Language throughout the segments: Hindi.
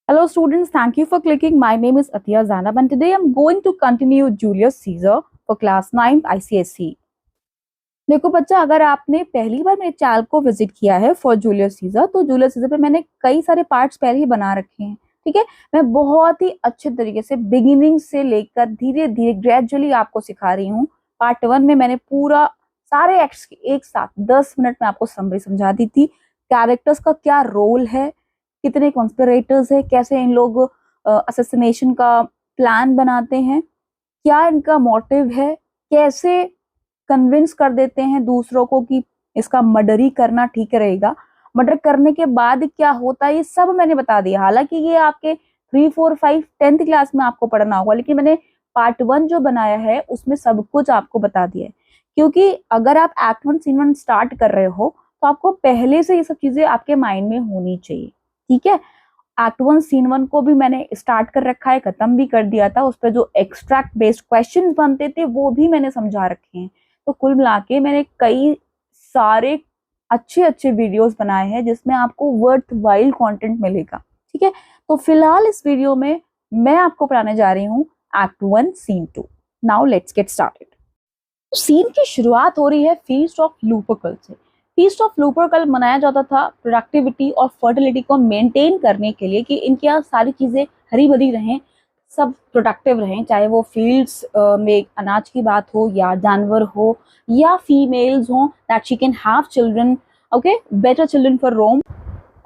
Hello students, thank you for clicking. My name is Atiya Zanab and today I'm going to continue Julius Caesar for class 9th ICSE. देखो बच्चा, अगर आपने पहली बार मेरे चैनल को विजिट किया है फॉर जूलियस सीजर, तो जूलियस सीजर पे मैंने कई सारे पार्ट्स पहले ही बना रखे हैं। ठीक है, मैं बहुत ही अच्छे तरीके से बिगिनिंग से लेकर धीरे धीरे ग्रेजुअली आपको सिखा रही हूँ। पार्ट 1 में मैंने पूरा सारे एक्ट्स एक साथ 10 मिनट में आपको समरी समझा दी थी। कैरेक्टर्स का क्या रोल है, कितने कॉन्स्पिरेटर्स है, कैसे इन लोग असैसिनेशन का प्लान बनाते हैं, क्या इनका मोटिव है, कैसे कन्विंस कर देते हैं दूसरों को कि इसका मर्डर ही करना ठीक रहेगा, मर्डर करने के बाद क्या होता है, ये सब मैंने बता दिया। हालांकि ये आपके 3, 4, 5, 10th क्लास में आपको पढ़ना होगा, लेकिन मैंने पार्ट 1 जो बनाया है उसमें सब कुछ आपको बता दिया है। क्योंकि अगर आप एक्ट 1 सीन 1 स्टार्ट कर रहे हो तो आपको पहले से ये सब चीजें आपके माइंड में होनी चाहिए। ठीक है, एक्ट 1 सीन 1 को भी मैंने स्टार्ट कर रखा है, खत्म भी कर दिया था। उस पर जो एक्सट्रैक्ट बेस्ड क्वेश्चंस बनते थे वो भी मैंने समझा रखे हैं। तो कुल मिला के मैंने कई सारे अच्छे अच्छे वीडियोस बनाए हैं जिसमें आपको वर्थ वाइल कंटेंट मिलेगा। ठीक है, तो फिलहाल इस वीडियो में मैं आपको पढ़ाने जा रही हूँ act 1 scene 2। Now let's get started. Scene की शुरुआत हो रही है फीस्ट ऑफ लुपर्कल से। फीस्ट ऑफ लुपर्कल मनाया जाता था प्रोडक्टिविटी और फर्टिलिटी को मेंटेन करने के लिए, कि इनकी यहाँ सारी चीजें हरी भरी रहें, सब प्रोडक्टिव रहें, चाहे वो फील्ड्स में अनाज की बात हो या जानवर हो या फीमेल्स हो, that she can have children, okay, better children for Rome.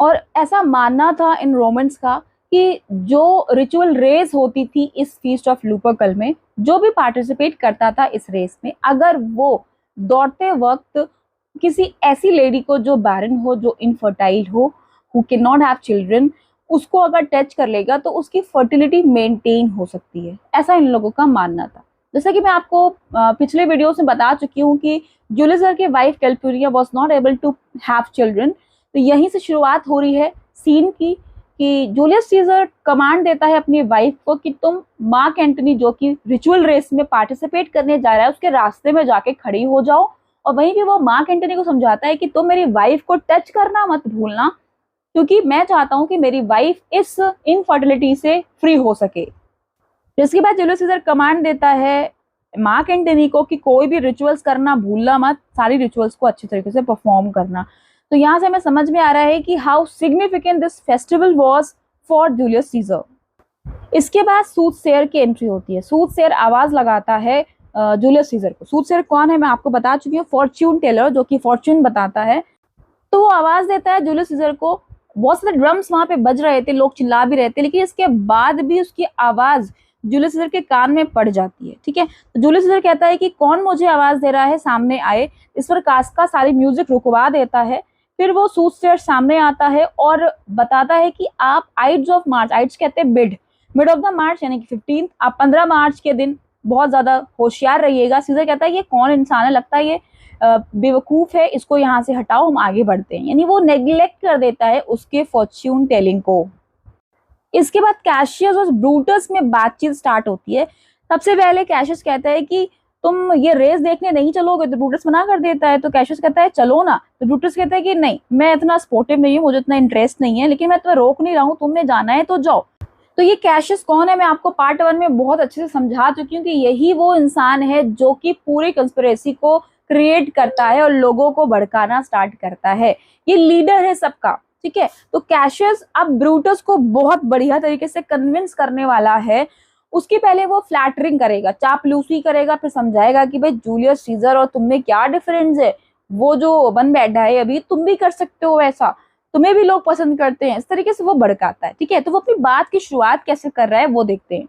और ऐसा मानना था इन रोमन्स का कि जो रिचुअल रेस होती थी इस फीस्ट ऑफ लुपर्कल में, जो भी पार्टिसिपेट करता था इस रेस में, अगर वो दौड़ते वक्त किसी ऐसी लेडी को जो बैरन हो, जो इनफर्टाइल हो, who can not have children, उसको अगर टच कर लेगा तो उसकी फर्टिलिटी मेंटेन हो सकती है, ऐसा इन लोगों का मानना था। जैसा कि मैं आपको पिछले वीडियोस में बता चुकी हूँ कि जूलियस सीजर की wife Calpurnia was not able to have children. तो यहीं से शुरुआत हो रही है सीन की, कि जूलियस सीजर कमांड देता है अपनी वाइफ को कि तुम मार्क एंटनी, जो कि रिचुअल रेस में पार्टिसिपेट करने जा रहा है, उसके रास्ते में जाके खड़ी हो जाओ। और वहीं भी वो मार्क एंटनी को समझाता है कि तुम मेरी वाइफ को टच करना मत भूलना, क्योंकि मैं चाहता हूं कि मेरी वाइफ इस इनफर्टिलिटी से फ्री हो सके। जिसके बाद जूलियस सीजर कमांड देता है मार्क एंटनी को कि कोई भी रिचुअल्स करना भूलना मत, सारी रिचुअल्स को अच्छे तरीके से परफॉर्म करना। तो यहाँ से हमें समझ में आ रहा है कि how significant this festival was for Julius Caesar. इसके बाद सूटसेयर की एंट्री होती है। सूटसेयर आवाज लगाता है जूलियस सीजर को। सूटसेयर कौन है मैं आपको बता चुकी हूँ, फॉर्च्यून टेलर, जो कि फॉर्च्यून बताता है। तो वो आवाज देता है जूलियस सीजर को। बहुत सारे ड्रम्स वहां पे बज रहे थे, लोग चिल्ला भी रहे थे, लेकिन इसके बाद भी उसकी आवाज जूलियस सीजर के कान में पड़ जाती है। ठीक है, तो जूलियस सीजर कहता है कि कौन मुझे आवाज दे रहा है, सामने आए। इस पर कास्का सारी म्यूजिक रुकवा देता है। फिर वो सूटसेयर सामने आता है और बताता है कि आप आइड्स ऑफ मार्च, आइड्स कहते हैं मिड ऑफ द मार्च, यानी कि 15, आप 15 मार्च के दिन बहुत ज्यादा होशियार रहिएगा। सीजर कहता है ये कौन इंसान है, लगता है ये बेवकूफ है, इसको यहाँ से हटाओ, हम आगे बढ़ते हैं। यानी वो नेग्लेक्ट कर देता है उसके फॉर्च्यून टेलिंग को। इसके बाद कैशियस और ब्रूटस में बातचीत स्टार्ट होती है। सबसे पहले कैशियस कहता है कि तुम ये रेस देखने नहीं चलोगे, तो ब्रूटस मना कर देता है। तो कैशियस कहता है चलो ना, तो ब्रूटस कहता है कि नहीं, मैं इतना स्पोर्टिव नहीं हूँ, मुझे इतना इंटरेस्ट नहीं है, लेकिन मैं तुम्हें रोक नहीं रहा हूँ, तुमने जाना है तो जाओ। तो ये कैशियस कौन है मैं आपको पार्ट 1 में बहुत अच्छे से समझा चुकी हूँ कि यही वो इंसान है जो कि पूरी कंस्पिरेसी को क्रिएट करता है और लोगों को भड़काना स्टार्ट करता है। ये लीडर है सबका। ठीक है, तो कैशियस अब ब्रूटस को बहुत बढ़िया तरीके से कन्विंस करने वाला है। उसकी पहले वो फ्लैटरिंग करेगा, चापलूसी करेगा, फिर समझाएगा कि भाई जूलियस सीजर और तुम में क्या डिफरेंस है, वो जो बन बैठा है अभी, तुम भी कर सकते हो ऐसा, तुम्हें भी लोग पसंद करते हैं। इस तरीके से वो भड़काता है। ठीक है, तो वो अपनी बात की शुरुआत कैसे कर रहा है वो देखते हैं।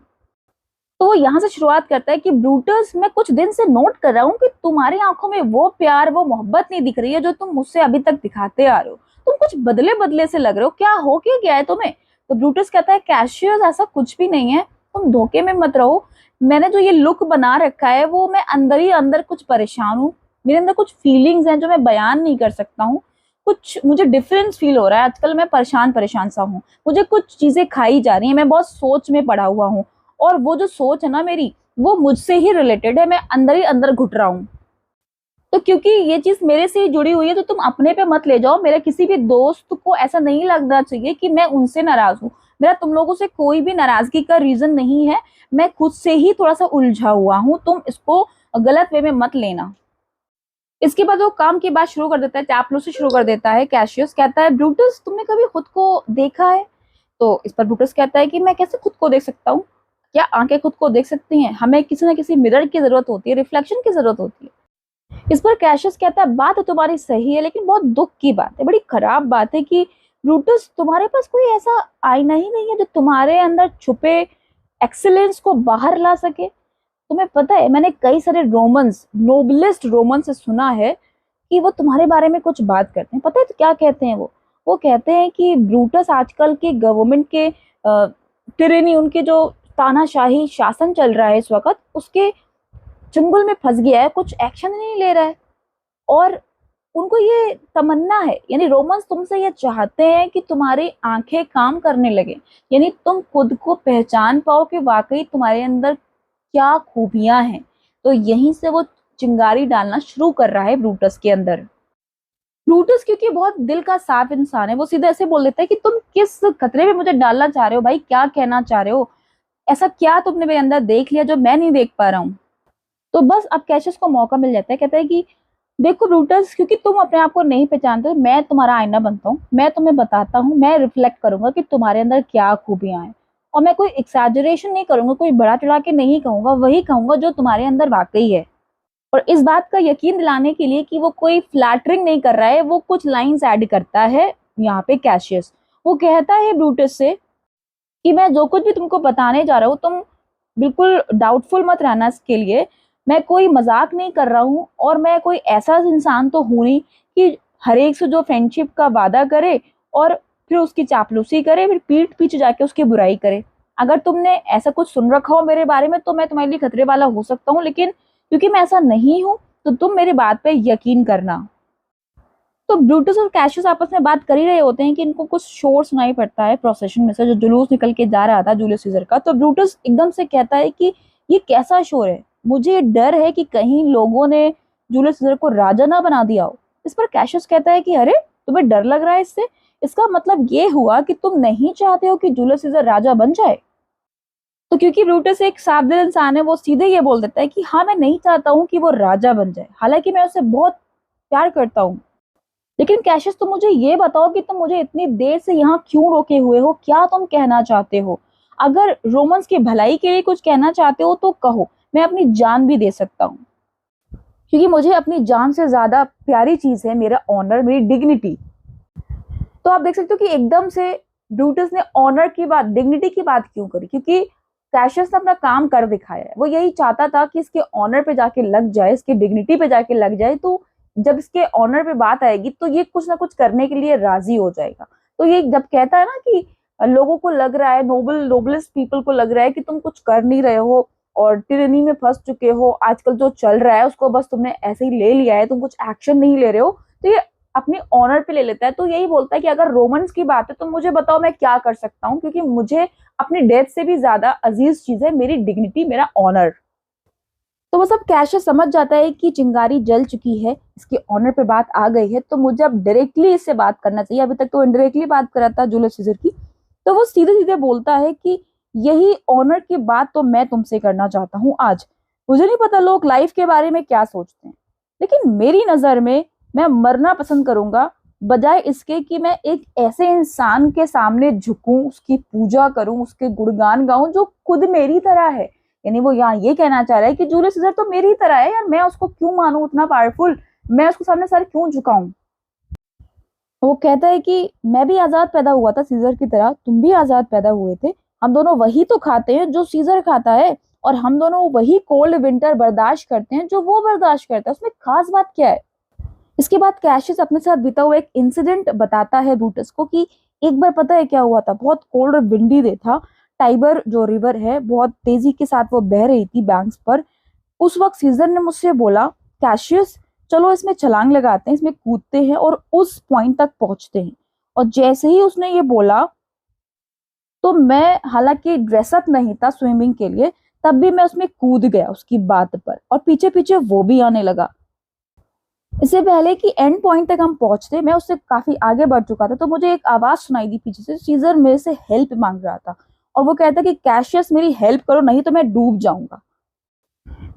तो वो यहाँ से शुरुआत करता है कि ब्रूटस, मैं कुछ दिन से नोट कर रहा हूँ कि तुम्हारी आंखों में वो प्यार, वो मोहब्बत नहीं दिख रही है जो तुम मुझसे अभी तक दिखाते आ रहे हो। तुम कुछ बदले बदले से लग रहे हो, क्या हो क्या गया है तुम्हें। तो ब्रूटस कहता है कैशियस ऐसा कुछ भी नहीं है, तुम धोखे में मत रहो। मैंने जो ये लुक बना रखा है वो मैं अंदर ही अंदर कुछ परेशान हूँ, मेरे अंदर कुछ फीलिंग्स हैं जो मैं बयान नहीं कर सकता हूँ। कुछ मुझे डिफरेंस फील हो रहा है आजकल, मैं परेशान परेशान सा हूँ, मुझे कुछ चीजें खाई जा रही हैं, मैं बहुत सोच में पड़ा हुआ हूँ, और वो जो सोच है ना मेरी, वो मुझसे ही रिलेटेड है, मैं अंदर ही अंदर घुट रहा हूँ। तो क्योंकि ये चीज मेरे से ही जुड़ी हुई है, तो तुम अपने पे मत ले जाओ। मेरे किसी भी दोस्त को ऐसा नहीं लगना चाहिए कि मैं उनसे नाराज हूँ। मेरा तुम लोगों से कोई भी नाराजगी का रीजन नहीं है, मैं खुद से ही थोड़ा सा उलझा हुआ हूँ, तुम इसको गलत वे में मत लेना। इसके बाद वो काम की बात शुरू कर देता है, चापलूसी शुरू कर देता है। कैशियस कहता है, ब्रूटस तुमने कभी खुद को देखा है? तो इस पर ब्रूटस कहता है कि मैं कैसे खुद को देख सकता हूँ, क्या आंखें खुद को देख सकती हैं? हमें किसी ना किसी मिरर की जरूरत होती है, रिफ्लेक्शन की जरूरत होती है। इस पर कैशियस कहता है, बात तो तुम्हारी सही है, लेकिन बहुत दुख की बात है, बड़ी खराब बात है कि ब्रूटस तुम्हारे पास कोई ऐसा आईना ही नहीं है जो तुम्हारे अंदर छुपे एक्सीलेंस को बाहर ला सके। तुम्हें पता है, मैंने कई सारे रोमन्स, नोबलिस्ट रोमन से सुना है कि वो तुम्हारे बारे में कुछ बात करते हैं। पता है तो क्या कहते हैं वो कहते हैं कि ब्रूटस आजकल के गवर्नमेंट के टिरेनी, उनके जो तानाशाही शासन चल रहा है इस वक्त, उसके चंगुल में फंस गया है, कुछ एक्शन नहीं ले रहा है। और उनको ये तमन्ना है, यानी रोमन्स तुमसे ये चाहते हैं कि तुम्हारी आंखें काम करने लगे, यानी तुम खुद को पहचान पाओ कि वाकई तुम्हारे अंदर क्या खूबियां हैं। तो यहीं से वो चिंगारी डालना शुरू कर रहा है ब्रूटस के अंदर। ब्रूटस क्योंकि बहुत दिल का साफ इंसान है, वो सीधे ऐसे बोल देता है कि तुम किस खतरे में मुझे डालना चाह रहे हो भाई, क्या कहना चाह रहे हो? ऐसा क्या तुमने मेरे अंदर देख लिया जो मैं नहीं देख पा रहा हूँ? तो बस अब कैशियस को मौका मिल जाता है, कहता है कि देखो ब्रूटस, क्योंकि तुम अपने आप को नहीं पहचानते, मैं तुम्हारा आईना बनता हूँ, मैं तुम्हें बताता हूँ, मैं रिफ्लेक्ट करूंगा कि तुम्हारे अंदर क्या खूबियां हैं। और मैं कोई एक्सैजरेशन नहीं करूंगा, कोई बड़ा चढ़ा के नहीं कहूंगा, वही कहूंगा जो तुम्हारे अंदर वाकई है। और इस बात का यकीन दिलाने के लिए कि वो कोई फ्लैटरिंग नहीं कर रहा है, वो कुछ लाइंस ऐड करता है यहाँ पे कैशियस। वो कहता है ब्रूटस से कि मैं जो कुछ भी तुमको बताने जा रहा हूँ, तुम बिल्कुल डाउटफुल मत रहना इसके लिए। मैं कोई मजाक नहीं कर रहा हूँ, और मैं कोई ऐसा इंसान तो हूं नहीं कि हर एक से जो फ्रेंडशिप का वादा करे और फिर उसकी चापलूसी करे, फिर पीठ पीछे जाके उसकी बुराई करे। अगर तुमने ऐसा कुछ सुन रखा हो मेरे बारे में तो मैं तुम्हारे लिए खतरे वाला हो सकता हूँ, लेकिन क्योंकि मैं ऐसा नहीं हूँ तो तुम मेरी बात पे यकीन करना। तो ब्रूटस और कैशियस आपस में बात कर ही रहे होते हैं कि इनको कुछ शोर सुनाई पड़ता है प्रोसेशन में से, जो जुलूस निकल के जा रहा था जूलियस सीजर का। तो ब्रूटस एकदम से कहता है कि ये कैसा शोर है, मुझे डर है कि कहीं लोगों ने जूलियस सीजर को राजा ना बना दिया हो। इस पर कैशियस कहता है कि अरे तुम्हें डर लग रहा है इससे, इसका मतलब ये हुआ कि तुम नहीं चाहते हो कि जूलियस सीजर राजा बन जाए। तो क्योंकि ब्रूटस एक साफ दिल इंसान है, वो सीधे ये बोल देता है कि हाँ, मैं नहीं चाहता हूँ कि वो राजा बन जाए, हालांकि मैं उसे बहुत प्यार करता हूँ। लेकिन कैशियस, तुम मुझे ये बताओ कि तुम मुझे इतनी देर से यहाँ क्यों रोके हुए हो, क्या तुम कहना चाहते हो? अगर रोमन्स की भलाई के लिए कुछ कहना चाहते हो तो कहो, मैं अपनी जान भी दे सकता हूँ, क्योंकि मुझे अपनी जान से ज्यादा प्यारी चीज है मेरा ऑनर, मेरी डिग्निटी। तो आप देख सकते हो कि एकदम से ब्रूटस ने ऑनर की बात, डिग्निटी की बात क्यों करी, क्योंकि कैशियस ने अपना काम कर दिखाया है। वो यही चाहता था कि इसके ऑनर पे जाके लग जाए, इसकी डिग्निटी पे जाके लग जाए, तो जब इसके ऑनर पे बात आएगी तो ये कुछ ना कुछ करने के लिए राजी हो जाएगा। तो ये जब कहता है ना कि लोगों को लग रहा है, नोबलेस्ट पीपल को लग रहा है कि तुम कुछ कर नहीं रहे हो और टिरनी में फंस चुके हो, आजकल जो चल रहा है उसको बस तुमने ऐसे ही ले लिया है, तुम कुछ एक्शन नहीं ले रहे हो, तो ये अपनी ऑनर पे ले लेता है। तो यही बोलता है कि अगर रोमन्स की बात है तो मुझे बताओ मैं क्या कर सकता हूँ, क्योंकि मुझे अपनी डेथ से भी ज्यादा अजीज चीज है मेरी डिग्निटी, मेरा ऑनर। तो वो सब कैशियस समझ जाता है कि चिंगारी जल चुकी है, इसके ऑनर पे बात आ गई है, तो मुझे अब डायरेक्टली इससे बात करना चाहिए। अभी तक तो इनडायरेक्टली बात कर रहा था जूलियस सीजर की। तो वो सीधे सीधे बोलता है कि यही ऑनर की बात तो मैं तुमसे करना चाहता हूँ आज। मुझे नहीं पता लोग लाइफ के बारे में क्या सोचते हैं, लेकिन मेरी नजर में मैं मरना पसंद करूंगा बजाय इसके कि मैं एक ऐसे इंसान के सामने झुकूं, उसकी पूजा करूं, उसके गुणगान गाऊं जो खुद मेरी तरह है। यानी वो यहाँ ये कहना चाह रहा है कि जूलियस सीजर तो मेरी तरह है यार, मैं उसको क्यों मानूं उतना पावरफुल, मैं उसके सामने सर क्यों झुकाऊं। वो कहता है कि मैं भी आजाद पैदा हुआ था सीजर की तरह, तुम भी आजाद पैदा हुए थे, हम दोनों वही तो खाते हैं जो सीजर खाता है, और हम दोनों वही कोल्ड विंटर बर्दाश्त करते हैं जो वो बर्दाश्त करता है, उसमें खास बात क्या है? इसके बाद कैशियस अपने साथ बीता हुआ एक इंसिडेंट बताता है ब्रूटस को कि एक बार पता है क्या हुआ था, बहुत कोल्ड और विंडी डे था, टाइबर जो रिवर है बहुत तेजी के साथ वो बह रही थी बैंक्स पर। उस वक्त सीजर ने मुझसे बोला, कैशियस चलो इसमें छलांग लगाते हैं, इसमें कूदते हैं और उस पॉइंट तक पहुंचते हैं। और जैसे ही उसने ये बोला तो मैं, हालांकि ड्रेसअप नहीं था स्विमिंग के लिए, तब भी मैं उसमें कूद गया उसकी बात पर, और पीछे पीछे वो भी आने लगा। इससे पहले कि एंड पॉइंट तक हम पहुंचते, मैं उससे काफी आगे बढ़ चुका था, तो मुझे एक आवाज सुनाई दी पीछे से। सीजर मेरे से हेल्प मांग रहा था और वो कहता कि कैशियस मेरी हेल्प करो, नहीं तो मैं डूब जाऊंगा।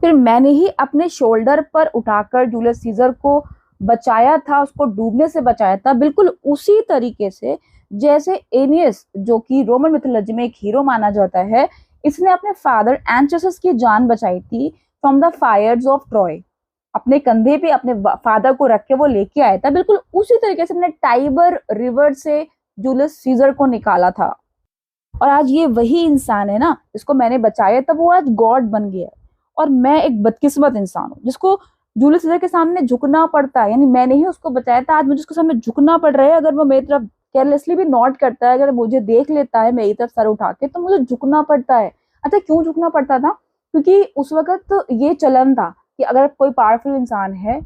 फिर मैंने ही अपने शोल्डर पर उठाकर जूलियस सीजर को बचाया था, उसको डूबने से बचाया था, बिल्कुल उसी तरीके से जैसे एनियस, जो कि रोमन मिथोलॉजी में एक हीरो माना जाता है, इसने अपने फादर एंचेसस की जान बचाई थी from the Fyers of Troy. अपने कंधे पे अपने फादर को रख के वो लेके आया था, बिल्कुल उसी तरीके से हमने टाइबर रिवर से जूलियस सीजर को निकाला था। और आज ये वही इंसान है ना जिसको मैंने बचाया था, वो आज गॉड बन गया है। और मैं एक बदकिस्मत इंसान हूँ जिसको जूलियस सीजर के सामने झुकना पड़ता है, यानी मैंने ही उसको बचाया था, आज मुझे उसके सामने झुकना पड़ रहा है। अगर वो मेरी तरफ केयरलेसली भी नॉट करता है, अगर मुझे देख लेता है मेरी तरफ सर उठा के, तो मुझे झुकना पड़ता है। अच्छा, क्यों झुकना पड़ता था? क्योंकि उस वक्त ये चलन था कि अगर कोई पावरफुल इंसान है,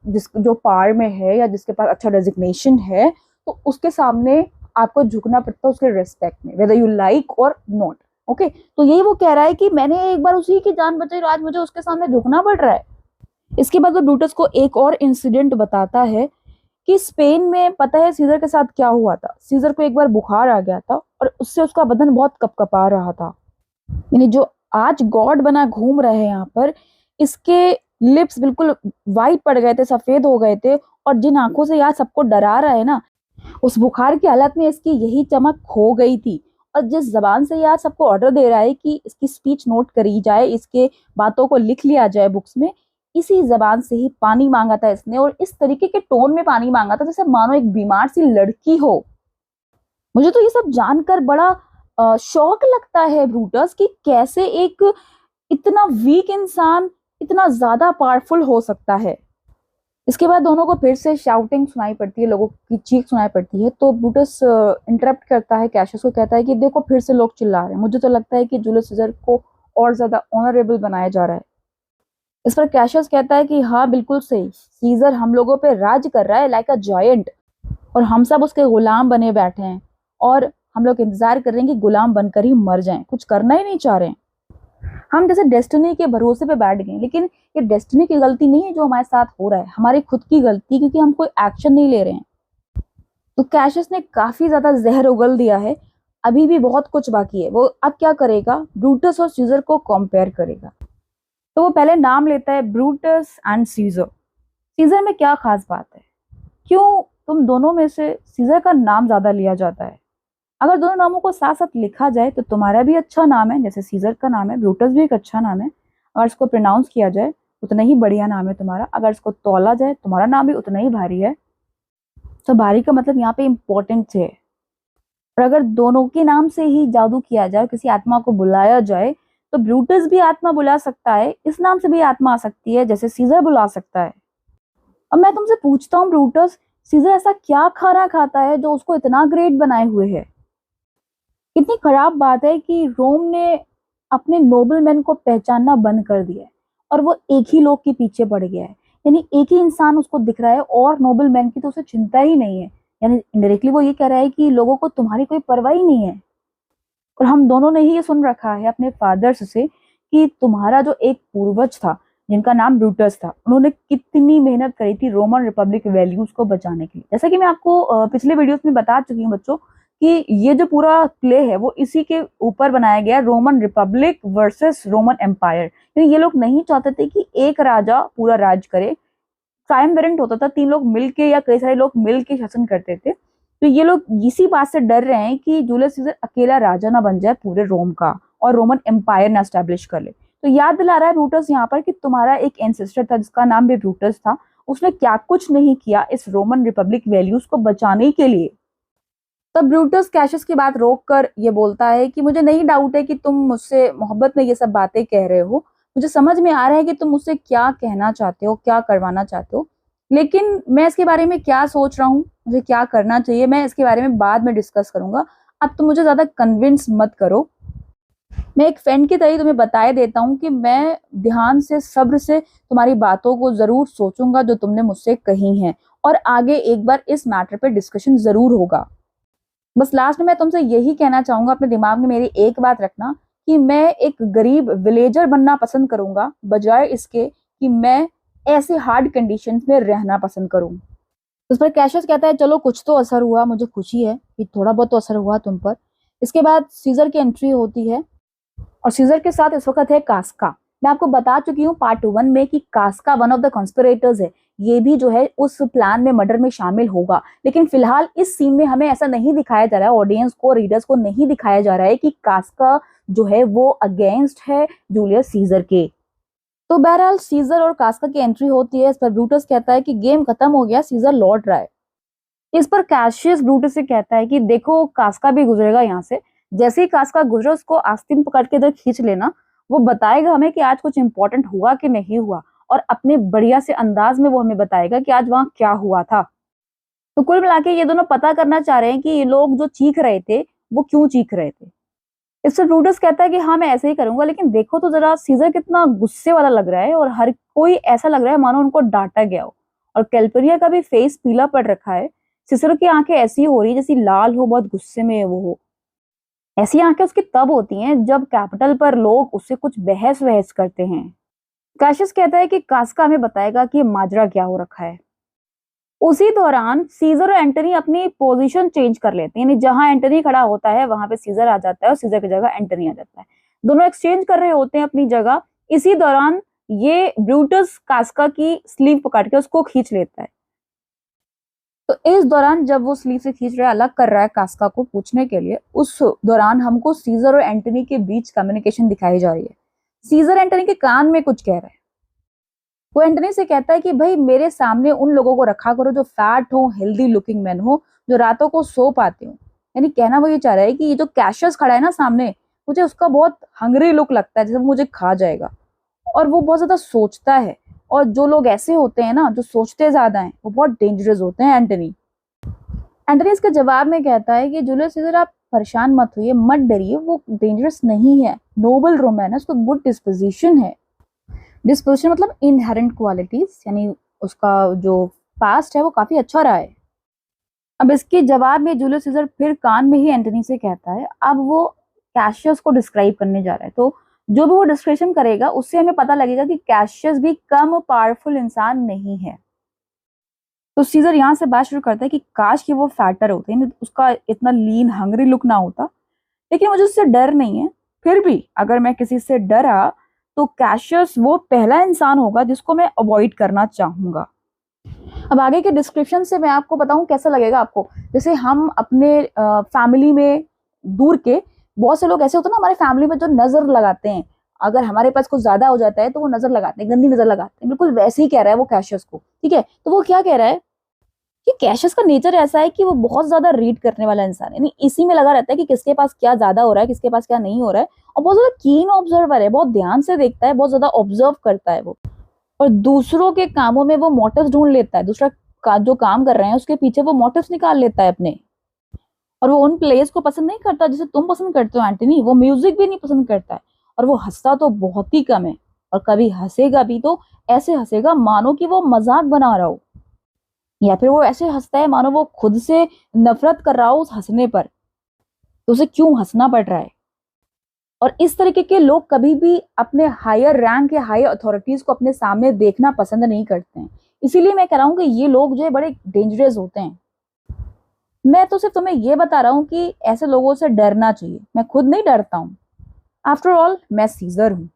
जिस जो पावर में है या जिसके पास अच्छा डेजिग्नेशन है, तो उसके सामने आपको झुकना पड़ता है उसके रिस्पेक्ट में, वेदर यू लाइक और नॉट। ओके, तो यही वो कह रहा है कि मैंने एक बार उसी की जान बचाई, आज मुझे उसके सामने झुकना पड़ रहा है। इसके बाद वो ब्रूटस को एक और इंसिडेंट बताता है कि स्पेन में पता है सीजर के साथ क्या हुआ था। सीजर को एक बार बुखार आ गया था और उससे उसका बदन बहुत कपकपा रहा था। यानी जो आज गॉड बना घूम रहे हैं यहाँ पर, इसके लिप्स बिल्कुल वाइट पड़ गए थे, सफेद हो गए थे, और जिन आंखों से यार सबको डरा रहा है ना, उस बुखार की हालत में इसकी यही चमक खो गई थी। और जिस जबान से यार सबको ऑर्डर दे रहा है कि इसकी स्पीच नोट करी जाए, इसके बातों को लिख लिया जाए बुक्स में, इसी जबान से ही पानी मांगा था इसने, और इस तरीके के टोन में पानी मांगा था जैसे मानो एक बीमार सी लड़की हो। मुझे तो ये सब जानकर बड़ा शौक लगता है ब्रूटस, कि कैसे एक इतना वीक इंसान इतना ज्यादा पावरफुल हो सकता है। इसके बाद दोनों को फिर से शाउटिंग सुनाई पड़ती है, लोगों की चीख सुनाई पड़ती है। तो ब्रूटस इंटरप्ट करता है कैशियस को, कहता है कि देखो फिर से लोग चिल्ला रहे हैं, मुझे तो लगता है कि जूलियस सीजर को और ज्यादा ऑनरेबल बनाया जा रहा है। इस पर कैशियस कहता है कि हाँ बिल्कुल सही, सीजर हम लोगों पे राज कर रहा है लाइक अ जायंट, और हम सब उसके गुलाम बने बैठे हैं, और हम लोग इंतजार कर रहे हैं कि गुलाम बनकर ही मर जाएं, कुछ करना ही नहीं चाह रहे हैं। हम जैसे डेस्टिनी के भरोसे पे बैठ गए, लेकिन ये डेस्टिनी की गलती नहीं है जो हमारे साथ हो रहा है, हमारी खुद की गलती, क्योंकि हम कोई एक्शन नहीं ले रहे हैं। तो कैशियस ने काफी ज्यादा जहर उगल दिया है, अभी भी बहुत कुछ बाकी है। वो अब क्या करेगा, ब्रूटस और सीजर को कंपेयर करेगा। तो वो पहले नाम लेता है ब्रूटस एंड सीजर। सीजर में क्या खास बात है, क्यों तुम दोनों में से सीजर का नाम ज्यादा लिया जाता है? अगर दोनों नामों को साथ साथ लिखा जाए तो तुम्हारा भी अच्छा नाम है, जैसे सीजर का नाम है, ब्रूटस भी एक अच्छा नाम है। अगर इसको प्रोनाउंस किया जाए उतना ही बढ़िया नाम है तुम्हारा। अगर इसको तौला जाए तुम्हारा नाम भी उतना ही भारी है। तो भारी का मतलब यहाँ पे इम्पोर्टेंट है। और अगर दोनों के नाम से ही जादू किया जाए, किसी आत्मा को बुलाया जाए, तो ब्रूटस भी आत्मा बुला सकता है, इस नाम से भी आत्मा आ सकती है, जैसे सीजर बुला सकता है। अब मैं तुमसे पूछता हूँ ब्रूटस, सीजर ऐसा क्या खाना खाता है जो उसको इतना ग्रेट बनाए हुए है? कितनी खराब बात है कि रोम ने अपने नोबलमैन को पहचानना बंद कर दिया है, और वो एक ही लोग के पीछे पड़ गया है। यानी एक ही इंसान उसको दिख रहा है और नोबलमैन की तो उसे चिंता ही नहीं है। यानी इनडायरेक्टली वो ये कह रहा है कि लोगों को तुम्हारी कोई परवाह ही नहीं है। और हम दोनों ने ही ये सुन रखा है अपने फादर्स से कि तुम्हारा जो एक पूर्वज था जिनका नाम ब्रूटस था, उन्होंने कितनी मेहनत करी थी रोमन रिपब्लिक वैल्यूज को बचाने के लिए। जैसा कि मैं आपको पिछले वीडियोस में बता चुकी हूँ बच्चों, कि ये जो पूरा प्ले है वो इसी के ऊपर बनाया गया, Roman Republic versus Roman Empire. यानी ये लोग नहीं चाहते थे कि एक राजा पूरा राज करे, ट्रायम्विरेंट होता था, तीन लोग मिलके या कई सारे लोग मिलके शासन करते थे। तो ये लोग इसी बात से डर रहे हैं कि जूलियस सीजर अकेला राजा ना बन जाए पूरे रोम का और रोमन एम्पायर ना एस्टेब्लिश कर ले। तो याद दिला रहा है ब्रूटस यहाँ पर कि तुम्हारा एक एंसेस्टर था जिसका नाम भी ब्रूटस था, उसने क्या कुछ नहीं किया इस रोमन रिपब्लिक वैल्यूज को बचाने के लिए। तब ब्रूटस कैशियस की बात रोक कर ये बोलता है कि मुझे नहीं डाउट है कि तुम मुझसे मोहब्बत में ये सब बातें कह रहे हो, मुझे समझ में आ रहा है कि तुम मुझसे क्या कहना चाहते हो, क्या करवाना चाहते हो, लेकिन मैं इसके बारे में क्या सोच रहा हूँ, मुझे क्या करना चाहिए, मैं इसके बारे में बाद में डिस्कस करूंगा। अब तुम मुझे ज्यादा कन्विंस मत करो। मैं एक फ्रेंड की तरह तुम्हें बताए देता हूँ कि मैं ध्यान से सब्र से तुम्हारी बातों को जरूर सोचूंगा जो तुमने मुझसे कही हैं, और आगे एक बार इस मैटर पे डिस्कशन जरूर होगा। बस लास्ट में मैं तुमसे यही कहना चाहूंगा, अपने दिमाग में मेरी एक बात रखना कि मैं एक गरीब विलेजर बनना पसंद करूंगा, बजाय इसके कि मैं ऐसे हार्ड कंडीशंस में रहना पसंद करूं। उस पर कैशियस कहता है चलो कुछ तो असर हुआ, मुझे खुशी है कि थोड़ा बहुत तो असर हुआ तुम पर। इसके बाद सीजर की एंट्री होती है और सीजर के साथ इस वक्त है कास्का। मैं आपको बता चुकी हूँ पार्ट 1 में कि कास्का वन ऑफ द कॉन्स्पिरेटर्स है। ये भी जो है उस प्लान में मर्डर में शामिल होगा, लेकिन फिलहाल इस सीन में हमें ऐसा नहीं दिखाया जा रहा है, ऑडियंस को, रीडर्स को नहीं दिखाया जा रहा है कि कास्का जो है वो अगेंस्ट है जूलियस सीजर के। तो बहरहाल सीजर और कास्का की एंट्री होती है। इस पर ब्रूटस कहता है कि गेम खत्म हो गया, सीजर लौट रहा है। इस पर कैशियस ब्रूटस से कहता है कि देखो कास्का भी गुजरेगा यहाँ से, जैसे ही कास्का गुजरे उसको आस्तीन पकड़ के इधर खींच लेना, वो बताएगा हमें कि आज कुछ इंपॉर्टेंट हुआ कि नहीं हुआ, और अपने बढ़िया से अंदाज में वो हमें बताएगा कि आज वहां क्या हुआ था। तो कुल मिला के ये दोनों पता करना चाह रहे हैं कि ये लोग जो चीख रहे थे वो क्यों चीख रहे थे। इससे ब्रूटस कहता है कि हाँ मैं ऐसे ही करूंगा, लेकिन देखो तो जरा सीजर कितना गुस्से वाला लग रहा है, और हर कोई ऐसा लग रहा है मानो उनको डांटा गया हो, और कैल्पेरिया का भी फेस पीला पड़ रखा है। सिसरो की आंखें ऐसी हो रही जैसी लाल हो, बहुत गुस्से में वो हो। ऐसी आंखें उसकी तब होती हैं जब कैपिटल पर लोग उससे कुछ बहस वहस करते हैं। कैशियस कहता है कि कास्का हमें बताएगा कि माजरा क्या हो रखा है। उसी दौरान सीजर और एंटनी अपनी पोजीशन चेंज कर लेते हैं, यानी जहां एंटनी खड़ा होता है वहां पे सीजर आ जाता है और सीजर की जगह एंटनी आ जाता है। दोनों एक्सचेंज कर रहे होते हैं अपनी जगह। इसी दौरान ये ब्रूटस कास्का की स्लीव पकड़ के उसको खींच लेता है। तो इस दौरान जब वो स्लीव से खींच रहा है, अलग कर रहा है कास्का को पूछने के लिए, उस दौरान हमको सीजर और एंटनी के बीच कम्युनिकेशन दिखाई जा रही है। सीजर एंटनी के कान में कुछ कह रहा है। वो एंटनी से कहता है कि भाई मेरे सामने उन लोगों को रखा करो जो फैट हो, हेल्दी लुकिंग मैन हो, जो रातों को सो पाते हो। यानी कहना वो ये चाह रहा है कि ये जो कैशियस खड़ा है ना सामने, मुझे उसका बहुत हंग्री लुक लगता है, जैसे वो मुझे खा जाएगा, और वो बहुत ज्यादा सोचता है। और जो लोग ऐसे होते हैं ना जो सोचते ज्यादा हैं, वो बहुत डेंजरस होते हैं। एंटनी एंटनी इसके जवाब में कहता है कि जूलियस सीजर आप परेशान मत होइए, मत डरिए, वो डेंजरस नहीं है, नोबल रोमैन है, उसको गुड डिस्पोजिशन है। डिस्पोजिशन मतलब इनहेरेंट क्वालिटीज, यानी उसका जो पास्ट है वो काफी अच्छा रहा है। अब इसके जवाब में जूलियस सीजर फिर कान में ही एंटनी से कहता है, अब वो कैशियस को डिस्क्राइब करने जा रहा है। तो जो भी वो डिस्क्रिप्शन करेगा उससे हमें पता लगेगा कि कैशियस भी कम पावरफुल इंसान नहीं है। तो सीजर यहाँ से बात शुरू करता है कि काश कि वो फैटर होते हैं, उसका इतना लीन हंग्री लुक ना होता, लेकिन मुझे उससे डर नहीं है। फिर भी अगर मैं किसी से डरा तो कैशियस वो पहला इंसान होगा जिसको मैं अवॉइड करना चाहूंगा। अब आगे के डिस्क्रिप्शन से मैं आपको बताऊं कैसा लगेगा आपको। जैसे हम अपने फैमिली में दूर के बहुत से लोग ऐसे होते हैं ना हमारे फैमिली में, जो नजर लगाते हैं, अगर हमारे पास कुछ ज्यादा हो जाता है तो वो नजर लगाते हैं, गंदी नजर लगाते हैं। बिल्कुल वैसे ही कह रहा है वो कैशियस को। ठीक है, तो वो क्या कह रहा है कि कैशियस का नेचर ऐसा है कि वो बहुत ज्यादा रीड करने वाला इंसान है, यानी इसी में लगा रहता है कि किसके पास क्या ज्यादा हो रहा है, किसके पास क्या नहीं हो रहा है, और बहुत ज्यादा कीन ऑब्जर्वर है, बहुत ध्यान से देखता है, बहुत ज्यादा ऑब्जर्व करता है वो, और दूसरों के कामों में वो मोटिव्स ढूंढ लेता है। दूसरा जो काम कर रहे हैं उसके पीछे वो मोटिव्स निकाल लेता है अपने, और वो उन प्लेयर्स को पसंद नहीं करता जैसे तुम पसंद करते हो एंटनी। वो म्यूजिक भी नहीं पसंद करता है, और वो हंसता तो बहुत ही कम है, और कभी हंसेगा भी तो ऐसे हंसेगा मानो कि वो मजाक बना रहा हो, या फिर वो ऐसे हंसता है मानो वो खुद से नफरत कर रहा हो उस हंसने पर, तो उसे क्यों हंसना पड़ रहा है। और इस तरीके के लोग कभी भी अपने हायर रैंक या हायर अथॉरिटीज को अपने सामने देखना पसंद नहीं करते हैं। इसीलिए मैं कह रहा हूँ कि ये लोग जो है बड़े डेंजरस होते हैं। मैं तो सिर्फ तुम्हें ये बता रहा हूँ कि ऐसे लोगों से डरना चाहिए, मैं खुद नहीं डरता हूँ। आफ्टर ऑल मैं सीजर हूँ।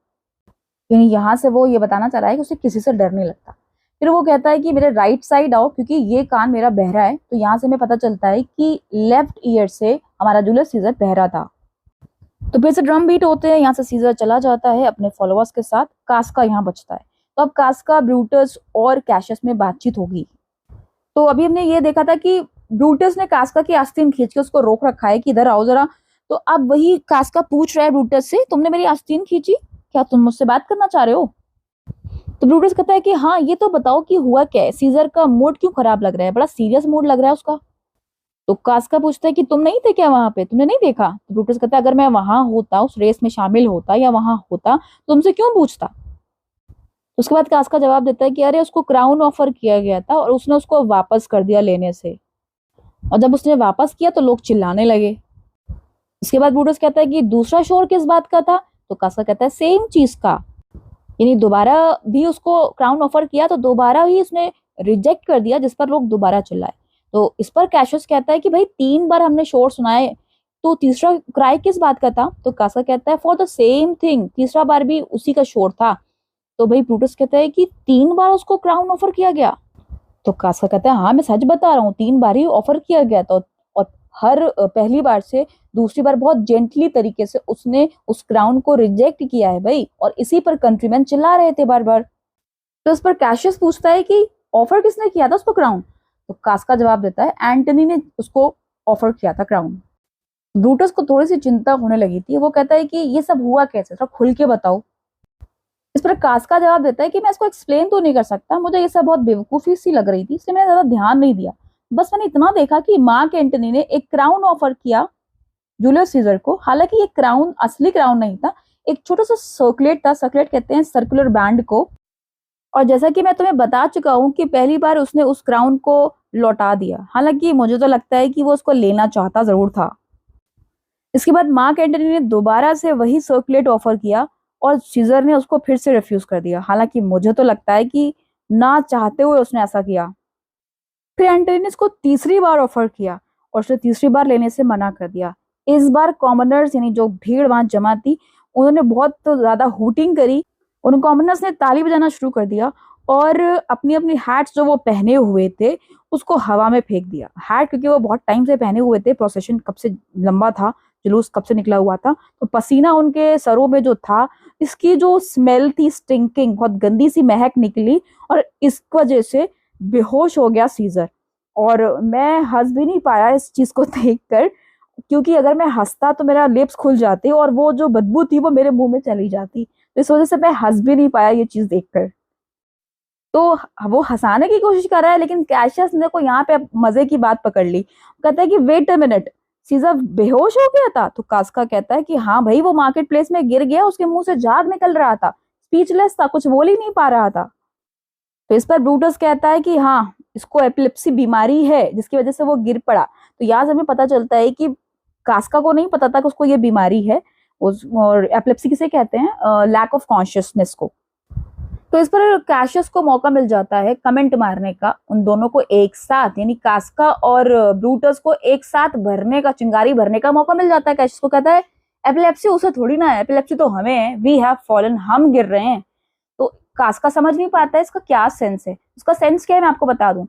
यानी यहाँ से वो ये बताना चाह रहा है कि उसे किसी से डर नहीं लगता। फिर वो कहता है कि मेरे राइट साइड आओ, क्योंकि ये कान मेरा बहरा है। तो यहाँ से हमें पता चलता है कि लेफ्ट ईयर से हमारा जूलियस सीजर बहरा था। तो फिर से ड्रम बीट होते हैं, यहाँ से सीजर चला जाता है अपने फॉलोअर्स के साथ। कास्का यहाँ बचता है। तो अब कास्का, ब्रूटस और कैशियस में बातचीत होगी। तो अभी हमने ये देखा था कि ब्रूटस ने कास्का की आस्तीन खींच के उसको रोक रखा है कि इधर आओ जरा। तो अब वही कास्का पूछ रहा है ब्रूटस से, तुमने मेरी आस्तीन खींची, क्या तुम मुझसे बात करना चाह रहे हो? तो ब्रूटस कहता है कि हाँ, ये तो बताओ कि हुआ क्या है, सीजर का मूड क्यों खराब लग रहा है, बड़ा सीरियस मूड लग रहा है उसका। तो कास्का पूछता है कि तुम नहीं थे क्या वहां पे, तुमने नहीं देखा? तो ब्रूटस कहता है अगर मैं वहां होता, उस रेस में शामिल होता या वहां होता तो तुमसे क्यों पूछता। उसके बाद कास्का जवाब देता है कि अरे उसको क्राउन ऑफर किया गया था और उसने उसको वापस कर दिया लेने से, और जब उसने वापस किया तो लोग चिल्लाने लगे। इसके बाद ब्रूटस कहता है कि दूसरा शोर किस बात का था? तो कास्का कहता है सेम चीज का, यानी दोबारा भी उसको क्राउन ऑफर किया तो दोबारा ही उसने रिजेक्ट कर दिया, जिस पर लोग दोबारा चिल्लाए। तो इस पर कैशियस कहता है कि भाई 3 बार हमने शोर सुनाए, तो तीसरा क्राई किस बात का था? तो कास्का कहता है फॉर द सेम थिंग, तीसरा बार भी उसी का शोर था। तो भाई ब्रूटस कहता है कि 3 बार उसको क्राउन ऑफर किया गया? तो कास्का कहता है हाँ मैं सच बता रहा हूँ, 3 बार ही ऑफर किया गया था। और हर पहली बार से दूसरी बार बहुत जेंटली तरीके से उसने उस क्राउन को रिजेक्ट किया है भाई, और इसी पर कंट्रीमैन चिल्ला रहे थे बार बार। तो इस पर कैशियस पूछता है कि ऑफर किसने किया था उसको क्राउन? तो कास्का जवाब देता है एंटनी ने उसको ऑफर किया था क्राउन। ब्रूटस को थोड़ी सी चिंता होने लगी थी, वो कहता है कि ये सब हुआ कैसे, थोड़ा खुल के बताओ। इस पर कास्का जवाब देता है कि मैं इसको एक्सप्लेन तो नहीं कर सकता, मुझे ये सब बहुत बेवकूफी सी लग रही थी, इसलिए मैंने ज्यादा ध्यान नहीं दिया। बस मैंने इतना देखा कि मार्क एंटनी ने एक क्राउन ऑफर किया जूलियस सीजर को। हालांकि ये क्राउन असली क्राउन नहीं था, एक छोटा सा सर्कुलेट था, सर्कुलेट कहते हैं सर्कुलर बैंड को। और जैसा कि मैं तुम्हें बता चुका हूँ कि पहली बार उसने उस क्राउन को लौटा दिया, हालांकि मुझे तो लगता है कि वो उसको लेना चाहता जरूर था। इसके बाद मार्क एंटनी ने दोबारा से वही सर्कुलेट ऑफर किया और सीजर ने उसको फिर से रिफ्यूज कर दिया। हालांकि मुझे तो लगता है कि ना चाहते हुए उसने ऐसा किया। फिर एंटनी ने इसको तीसरी बार ऑफर किया और उसने तीसरी बार लेने से मना कर दिया। इस बार कॉमनर्स यानी जो भीड़ वहां जमा थी, उन्होंने बहुत ज्यादा हूटिंग करी। उन कॉमनर्स ने ताली बजाना शुरू कर दिया और अपनी अपनी हैट्स जो वो पहने हुए थे उसको हवा में फेंक दिया। हैट क्योंकि वो बहुत टाइम से पहने हुए थे, प्रोसेशन कब से लंबा था, जुलूस कब से निकला हुआ था, तो पसीना उनके सरों में जो था, इसकी जो स्मेल थी स्टिंकिंग, बहुत गंदी सी महक निकली और इस वजह से बेहोश हो गया सीजर। और मैं हंस भी नहीं पाया इस चीज को देखकर, क्योंकि अगर मैं हंसता तो मेरा लिप्स खुल जाते और वो जो बदबू थी वो मेरे मुंह में चली जाती। तो इस वजह से मैं हंस भी नहीं पाया ये चीज देखकर। तो वो हंसाने की कोशिश कर रहा है, लेकिन कैशियस ने को यहाँ पे मजे की बात पकड़ ली। कहता है कि वेट अ मिनट, सीजर बेहोश हो गया था? तो कास्का कहता है कि हाँ भाई, वो मार्केट प्लेस में गिर गया, उसके मुंह से झाग निकल रहा था, स्पीचलेस था, कुछ बोल ही नहीं पा रहा था। तो इस पर ब्रूटस कहता है कि हाँ, इसको एपिलेप्सी बीमारी है जिसकी वजह से वो गिर पड़ा। तो यहाँ से हमें पता चलता है कि कास्का को नहीं पता था कि उसको ये बीमारी है। और एपिलेप्सी किसे कहते हैं? लैक ऑफ कॉन्शियसनेस को। तो इस पर कैशियस को मौका मिल जाता है कमेंट मारने का, उन दोनों को एक साथ यानी कास्का और ब्रूटस को एक साथ भरने का, चिंगारी भरने का मौका मिल जाता है। कैशियस को कहता है एपिलेप्सी उसे थोड़ी ना है, एपिलेप्सी तो हमें है, वी हैव फॉलन, हम गिर रहे हैं। तो कास्का समझ नहीं पाता है इसका क्या सेंस है। उसका सेंस क्या है मैं आपको बता दूं।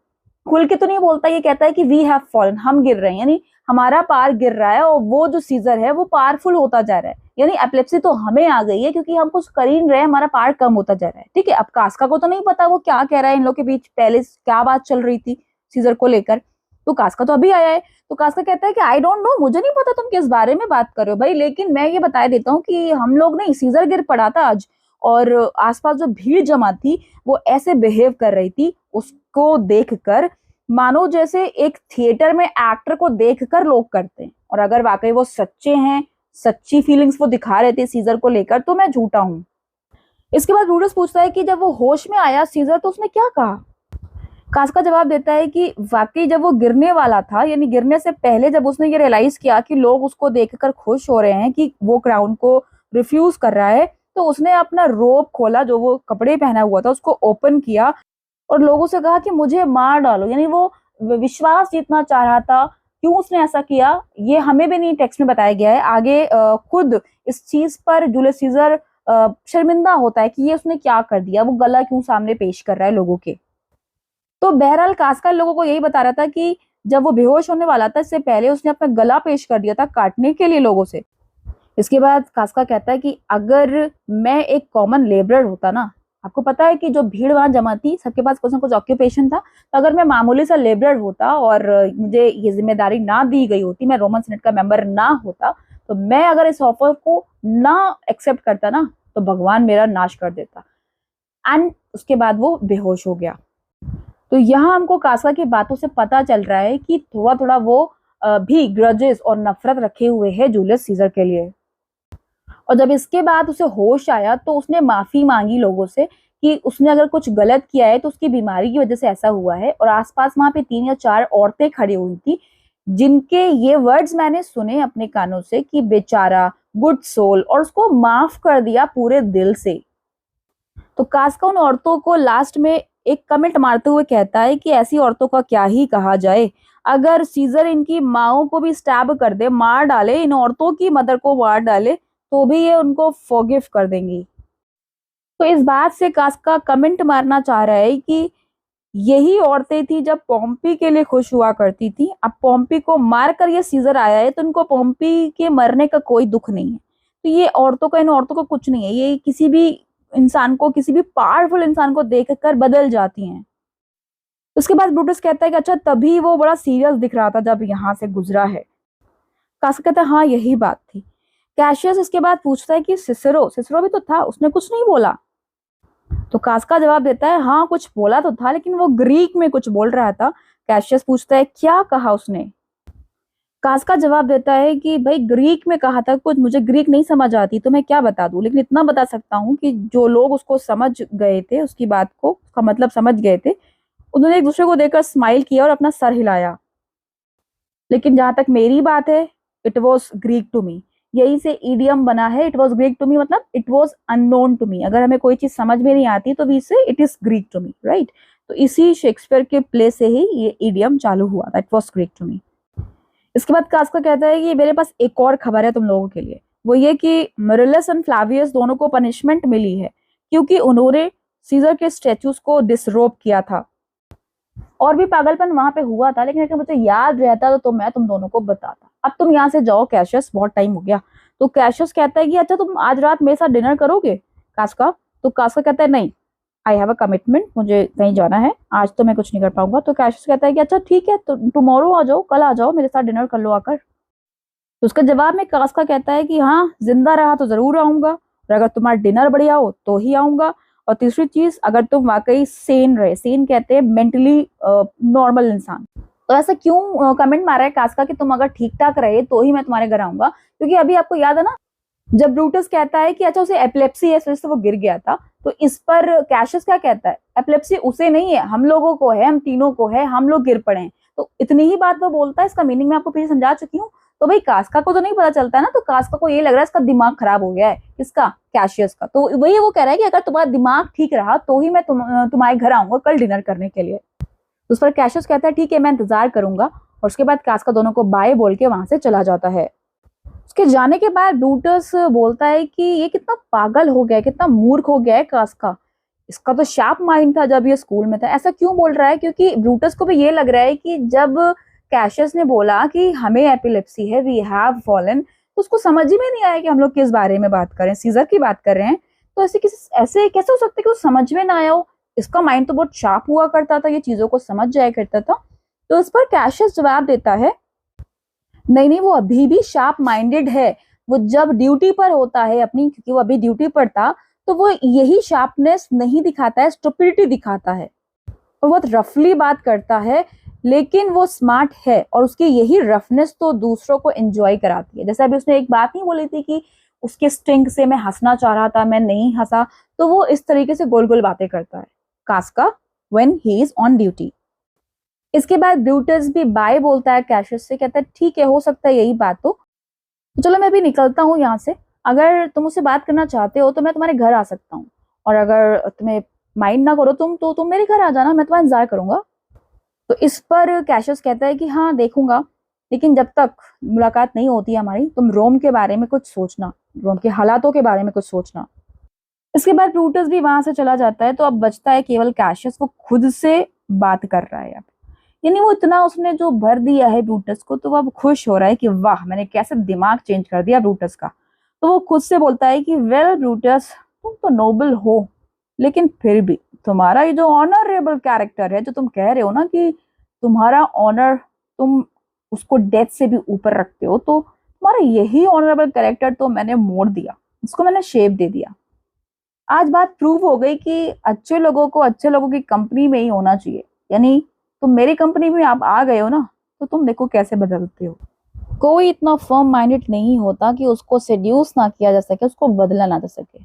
खुल के तो नहीं बोलता, ये कहता है कि वी हैव फॉलन, हम गिर रहे हैं, यानी हमारा पार गिर रहा है और वो जो सीजर है वो पावरफुल होता जा रहा है, यानी एपिलेप्सी तो हमें आ गई है क्योंकि हम कुछ कर ही नहीं रहे हैं, हमारा पार कम होता जा रहा है। ठीक है, अब कास्का को तो नहीं पता वो क्या कह रहा है, इन लोग के बीच पहले क्या बात चल रही थी सीजर को लेकर। तो कास्का तो अभी आया है, तो कास्का कहता है कि आई डोंट नो, मुझे नहीं पता तुम किस बारे में बात कर रहे हो भाई, लेकिन मैं ये बता देता हूँ कि हम लोग नहीं, सीजर गिर पड़ा था आज, और आसपास जो भीड़ जमा थी वो ऐसे बिहेव कर रही थी उसको देखकर मानो जैसे एक थिएटर में एक्टर को देखकर लोग करते हैं। और अगर वाकई वो सच्चे हैं, सच्ची फीलिंग्स वो दिखा रहे थे सीजर को लेकर, तो मैं झूठा हूँ। इसके बाद ब्रूटस पूछता है कि जब वो होश में आया सीजर तो उसने क्या कहा? कास्का जवाब देता है कि वाकई जब वो गिरने वाला था, यानी गिरने से पहले जब उसने ये रियलाइज किया कि लोग उसको देखकर खुश हो रहे हैं कि वो क्राउन को रिफ्यूज कर रहा है, तो उसने अपना रोब खोला, जो वो कपड़े पहना हुआ था उसको ओपन किया और लोगों से कहा कि मुझे मार डालो। यानी वो विश्वास जीतना चाह रहा था। क्यों उसने ऐसा किया ये हमें भी नहीं टेक्स्ट में बताया गया है। आगे खुद इस चीज पर जूलियस सीजर शर्मिंदा होता है कि ये उसने क्या कर दिया, वो गला क्यों सामने पेश कर रहा है लोगों के। तो बहरहाल कास्का लोगों को यही बता रहा था कि जब वो बेहोश होने वाला था, इससे पहले उसने अपना गला पेश कर दिया था काटने के लिए लोगों से। इसके बाद कास्का कहता है कि अगर मैं एक कॉमन लेबरर होता ना, आपको पता है कि जो भीड़ वहां जमा थी सबके पास कुछ ना कुछ ऑक्यूपेशन था, तो अगर मैं मामूली सा लेबरर होता और मुझे ये जिम्मेदारी ना दी गई होती, मैं रोमन सीनेट का मेंबर ना होता, तो मैं अगर इस ऑफर को ना एक्सेप्ट करता ना, तो भगवान मेरा नाश कर देता। एंड उसके बाद वो बेहोश हो गया। तो यहाँ हमको कास्का की बातों से पता चल रहा है कि थोड़ा थोड़ा वो भी ग्रजेस और नफरत रखे हुए है जूलियस सीजर के लिए। और जब इसके बाद उसे होश आया तो उसने माफी मांगी लोगों से कि उसने अगर कुछ गलत किया है तो उसकी बीमारी की वजह से ऐसा हुआ है। और आसपास वहां पे 3 या 4 औरतें खड़ी हुई थी जिनके ये वर्ड्स मैंने सुने अपने कानों से कि बेचारा, गुड सोल, और उसको माफ कर दिया पूरे दिल से। तो कास्का उन औरतों को लास्ट में एक कमेंट मारते हुए कहता है कि ऐसी औरतों का क्या ही कहा जाए, अगर सीजर इनकी माओ को भी स्टैब कर दे, मार डाले, इन औरतों की मदर को मार डाले, तो भी ये उनको फॉरगिव कर देंगी। तो इस बात से कास्का कमेंट मारना चाह रहा है कि यही औरतें थी जब पोम्पी के लिए खुश हुआ करती थी, अब पोम्पी को मार कर ये सीजर आया है तो इनको पोम्पी के मरने का कोई दुख नहीं है। तो ये औरतों का, इन औरतों को कुछ नहीं है, ये किसी भी इंसान को, किसी भी पावरफुल इंसान को देखकर बदल जाती हैं। उसके बाद ब्रूटस कहता है कि अच्छा, तभी वो बड़ा सीरियस दिख रहा था जब यहाँ से गुजरा है। कास्का कहता है हाँ यही बात थी। कैशियस इसके बाद पूछता है कि सिसरो, सिसरो भी तो था, उसने कुछ नहीं बोला? तो कास्का जवाब देता है हाँ कुछ बोला तो था, लेकिन वो ग्रीक में कुछ बोल रहा था। कैशियस पूछता है क्या कहा उसने? कास्का जवाब देता है कि भाई ग्रीक में कहा था कुछ, मुझे ग्रीक नहीं समझ आती तो मैं क्या बता दूं, लेकिन इतना बता सकता हूँ कि जो लोग उसको समझ गए थे, उसकी बात को, उसका मतलब समझ गए थे, उन्होंने एक दूसरे को देखकर स्माइल किया और अपना सर हिलाया। लेकिन जहां तक मेरी बात है, it was Greek to me. यही से ईडियम बना है, it was Greek to me, मतलब it was unknown to me. अगर हमें कोई चीज समझ में नहीं आती तो we say it is Greek to me, right? तो इसी शेक्सपियर के प्ले से ही ये ईडियम चालू हुआ था, it was Greek to me. इसके बाद कास्का कहता है कि मेरे पास एक और खबर है तुम लोगों के लिए, वो ये कि मरिलस एंड फ्लावियस दोनों को पनिशमेंट मिली है क्योंकि उन्होंने सीजर के स्टेचूज को डिसरोब किया था। और भी पागलपन वहां पे हुआ था, लेकिन अगर मुझे याद रहता तो मैं तुम दोनों को बताता। अब तुम यहाँ से जाओ कैशियस, बहुत टाइम हो गया। तो कैशियस कहता है कि अच्छा तुम आज रात मेरे साथ डिनर करोगे कास्का? तो कास्का कहता है नहीं, आई हैव अ कमिटमेंट, मुझे कहीं जाना है, आज तो मैं कुछ नहीं कर पाऊंगा। तो कैशियस कहता है कि अच्छा ठीक है, तो टुमारो आ जाओ, कल आ जाओ, मेरे साथ डिनर कर लो आकर। तो उसके जवाब में कास्का कहता है कि हाँ जिंदा रहा तो जरूर आऊंगा, और अगर तुम्हारा डिनर बढ़िया हो तो ही आऊंगा, और तीसरी चीज अगर तुम वाकई सेन रहे, सेन कहते हैं मेंटली नॉर्मल इंसान। तो ऐसा क्यों कमेंट मारा है कास्का कि तुम अगर ठीक ठाक रहे तो ही मैं तुम्हारे घर आऊंगा? क्योंकि अभी आपको याद है ना, जब ब्रूटस कहता है कि अच्छा उसे एपिलेप्सी है, इस वजह से वो गिर गया था, तो इस पर कैशियस क्या कहता है, एपिलेप्सी उसे नहीं है, हम लोगों को है, हम तीनों को है, हम लोग गिर पड़े हैं। तो इतनी ही बात वो बोलता है, इसका मीनिंग मैं आपको पीछे समझा चुकी हूँ। तो भाई कास्का को तो नहीं पता चलता है ना, तो कास्का को ये लग रहा है इसका दिमाग खराब हो गया है, इसका, कैशियस का। तो वही वो कह रहा है कि अगर तुम्हारा दिमाग ठीक रहा तो ही मैं तुम्हारे घर आऊंगा कल डिनर करने के लिए। तो उस पर कैशियस कहता है ठीक है मैं इंतजार करूंगा, और उसके बाद कास्का दोनों को बाय बोल के वहां से चला जाता है। उसके जाने के बाद ब्रूटस बोलता है कि ये कितना पागल हो गया है, कितना मूर्ख हो गया है कास्का, इसका तो शार्प माइंड था जब ये स्कूल में था। ऐसा क्यों बोल रहा है? क्योंकि ब्रूटस को भी ये लग रहा है कि जब कैशियस ने बोला कि हमें एपिलेप्सी है, वी हैव फॉलन, तो उसको समझ ही में नहीं आया कि हम लोग किस बारे में बात कर रहे हैं, सीजर की बात कर रहे हैं। तो ऐसे कैसे हो सकता है कि वो समझ में ना आया हो? इसका माइंड तो बहुत शार्प हुआ करता था, ये चीजों को समझ जाया करता था। तो इस पर कैशियस जवाब देता है नहीं नहीं, वो अभी भी शार्प माइंडेड है, वो जब ड्यूटी पर होता है अपनी, क्योंकि वो अभी ड्यूटी पर था, तो वो यही शार्पनेस नहीं दिखाता है, स्टुपिडिटी दिखाता है, और बहुत रफली बात करता है, लेकिन वो स्मार्ट है, और उसकी यही रफनेस तो दूसरों को एंजॉय कराती है। जैसे अभी उसने एक बात नहीं बोली थी कि उसके स्टिंग से मैं हंसना चाह रहा था, मैं नहीं हंसा, तो वो इस तरीके से गोल गोल बातें करता है Casca when he is on duty. इसके बाद ब्रूटस भी बाय बोलता है कैशियस से, कहता है ठीक है हो सकता है यही बात हो, तो चलो मैं भी निकलता हूँ यहाँ से, अगर तुम मुझसे बात करना चाहते हो तो मैं तुम्हारे घर आ सकता हूँ, और अगर तुम्हें माइंड ना करो तुम, तो तुम मेरे घर आ जाना, मैं तुम्हारा इंतजार करूंगा। तो इस पर कैशियस कहता है कि हाँ देखूंगा, लेकिन जब तक मुलाकात नहीं होती हमारी, तुम रोम के बारे में कुछ सोचना, रोम के हालातों के बारे में कुछ सोचना। इसके बाद ब्रूटस भी वहां से चला जाता है, तो अब बचता है केवल कैशियस, वो खुद से बात कर रहा है अब, यानी वो इतना उसने जो भर दिया है ब्रूटस को, तो वो अब खुश हो रहा है कि वाह मैंने कैसे दिमाग चेंज कर दिया ब्रूटस का। तो वो खुद से बोलता है कि वेल ब्रूटस, तुम तो नोबल हो, लेकिन फिर भी तुम्हारा ये जो ऑनरेबल कैरेक्टर है, जो तुम कह रहे हो ना कि तुम्हारा ऑनर, तुम उसको डेथ से भी ऊपर रखते हो, तो तुम्हारा यही ऑनरेबल कैरेक्टर तो मैंने मोड़ दिया, उसको मैंने शेप दे दिया। आज बात प्रूव हो गई कि अच्छे लोगों को अच्छे लोगों की कंपनी में ही होना चाहिए, यानी तुम मेरी कंपनी में आप आ गए हो ना, तो तुम देखो कैसे बदलते हो। कोई इतना फर्म माइंडेड नहीं होता कि उसको सेड्यूस ना किया जा सके, उसको बदला ना जा सके।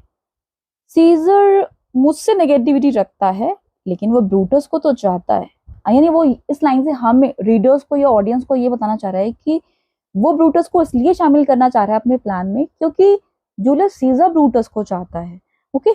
सीजर मुझसे नेगेटिविटी रखता है, लेकिन वो ब्रूटस को तो चाहता है, यानी वो इस लाइन से हम रीडर्स को या ऑडियंस को ये बताना चाह रहा है कि वो ब्रूटस को इसलिए शामिल करना चाह रहा है अपने प्लान में क्योंकि जूलियस सीजर ब्रूटस को चाहता है। ओके।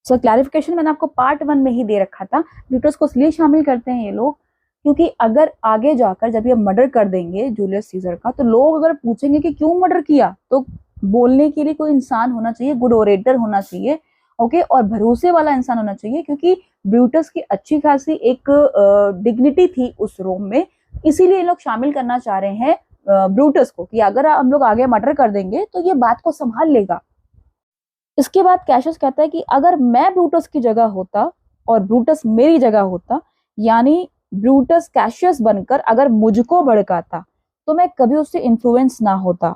सो क्लैरिफिकेशन मैंने आपको पार्ट 1 में ही दे रखा था। ब्रूटस को इसलिए शामिल करते हैं ये लोग क्योंकि अगर आगे जाकर जब ये मर्डर कर देंगे जूलियस सीजर का, तो लोग अगर पूछेंगे कि क्यों मर्डर किया, तो बोलने के लिए कोई इंसान होना चाहिए, गुड ओरेटर होना चाहिए, ओके, और भरोसे वाला इंसान होना चाहिए, क्योंकि ब्रूटस की अच्छी खासी एक डिग्निटी थी उस रोम में। इसीलिए ये लोग शामिल करना चाह रहे हैं ब्रूटस को कि अगर हम लोग आगे मर्डर कर देंगे तो ये बात को संभाल लेगा। इसके बाद कैशियस कहता है कि अगर मैं ब्रूटस की जगह होता और ब्रूटस मेरी जगह होता, यानी ब्रूटस कैशियस बनकर अगर मुझको भड़काता, तो मैं कभी उससे इन्फ्लुएंस ना होता।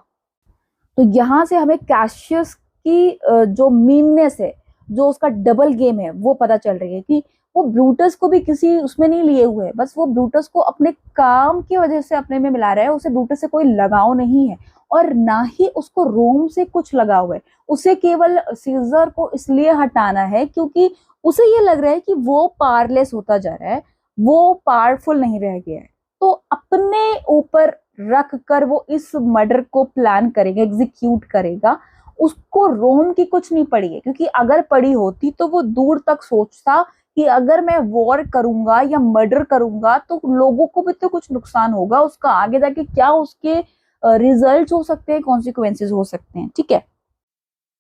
तो यहाँ से हमें कैशियस की जो मीननेस है, जो उसका डबल गेम है, वो पता चल रही है कि वो ब्रूटस को भी किसी उसमें नहीं लिए हुए, बस वो ब्रूटस को अपने काम की वजह से अपने में मिला रहा है। उसे ब्रूटस से कोई लगाव नहीं है और ना ही उसको रोम से कुछ लगाव है। उसे केवल सीजर को इसलिए हटाना है क्योंकि उसे ये लग रहा है कि वो पावरलेस होता जा रहा है, वो पावरफुल नहीं रह गया है। तो अपने ऊपर रख कर वो इस मर्डर को प्लान करेगा, एग्जीक्यूट करेगा। उसको रोम की कुछ नहीं पड़ी है, क्योंकि अगर पड़ी होती तो वो दूर तक सोचता कि अगर मैं वॉर करूंगा या मर्डर करूंगा तो लोगों को भी तो कुछ नुकसान होगा, उसका आगे जाके क्या उसके रिजल्ट हो सकते हैं, कॉन्सिक्वेंसेज हो सकते हैं, ठीक है।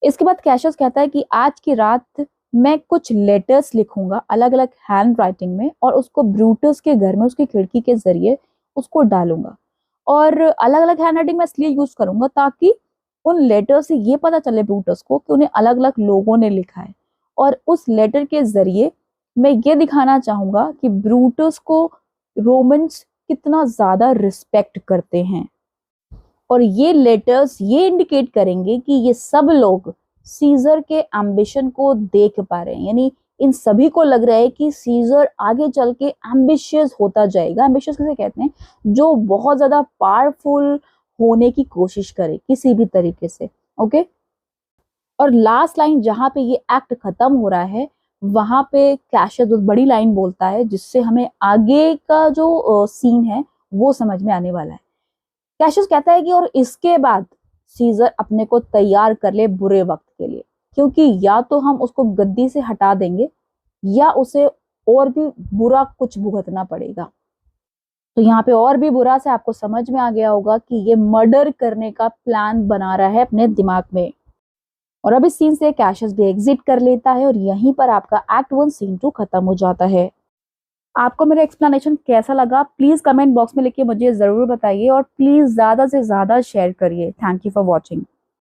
इसके बाद कैशियस कहता है कि आज की रात मैं कुछ लेटर्स लिखूंगा अलग अलग हैंड राइटिंग में, और उसको ब्रूटस के घर में उसकी खिड़की के जरिए उसको डालूंगा। और अलग अलग हैंड राइटिंग में इसलिए यूज करूंगा ताकि उन लेटर से ये पता चले ब्रूटस को कि उन्हें अलग अलग लोगों ने लिखा है, और उस लेटर के जरिए मैं ये दिखाना चाहूंगा कि ब्रूटस को रोमन्स कितना ज्यादा रिस्पेक्ट करते हैं। और ये लेटर्स ये इंडिकेट करेंगे कि ये सब लोग सीजर के एम्बिशन को देख पा रहे हैं, यानी इन सभी को लग रहा है कि सीजर आगे चल के एम्बिशियस होता जाएगा। एम्बिशियस किसे कहते हैं? जो बहुत ज्यादा पावरफुल होने की कोशिश करे किसी भी तरीके से, ओके। और लास्ट लाइन जहां पे ये एक्ट खत्म हो रहा है, वहां पे कैशियस बहुत बड़ी लाइन बोलता है जिससे हमें आगे का जो सीन है वो समझ में आने वाला है। कैशियस कहता है कि और इसके बाद सीजर अपने को तैयार कर ले बुरे वक्त के लिए, क्योंकि या तो हम उसको गद्दी से हटा देंगे या उसे और भी बुरा कुछ भुगतना पड़ेगा। तो यहाँ पे और भी बुरा से आपको समझ में आ गया होगा कि ये मर्डर करने का प्लान बना रहा है अपने दिमाग में। और अब इस सीन से कैशियस भी एग्जिट कर लेता है और यहीं पर आपका एक्ट 1 सीन 2 खत्म हो जाता है। आपको मेरा एक्सप्लेनेशन कैसा लगा प्लीज कमेंट बॉक्स में लिख के मुझे जरूर बताइए, और प्लीज ज्यादा से ज्यादा शेयर करिए। Thank you for watching.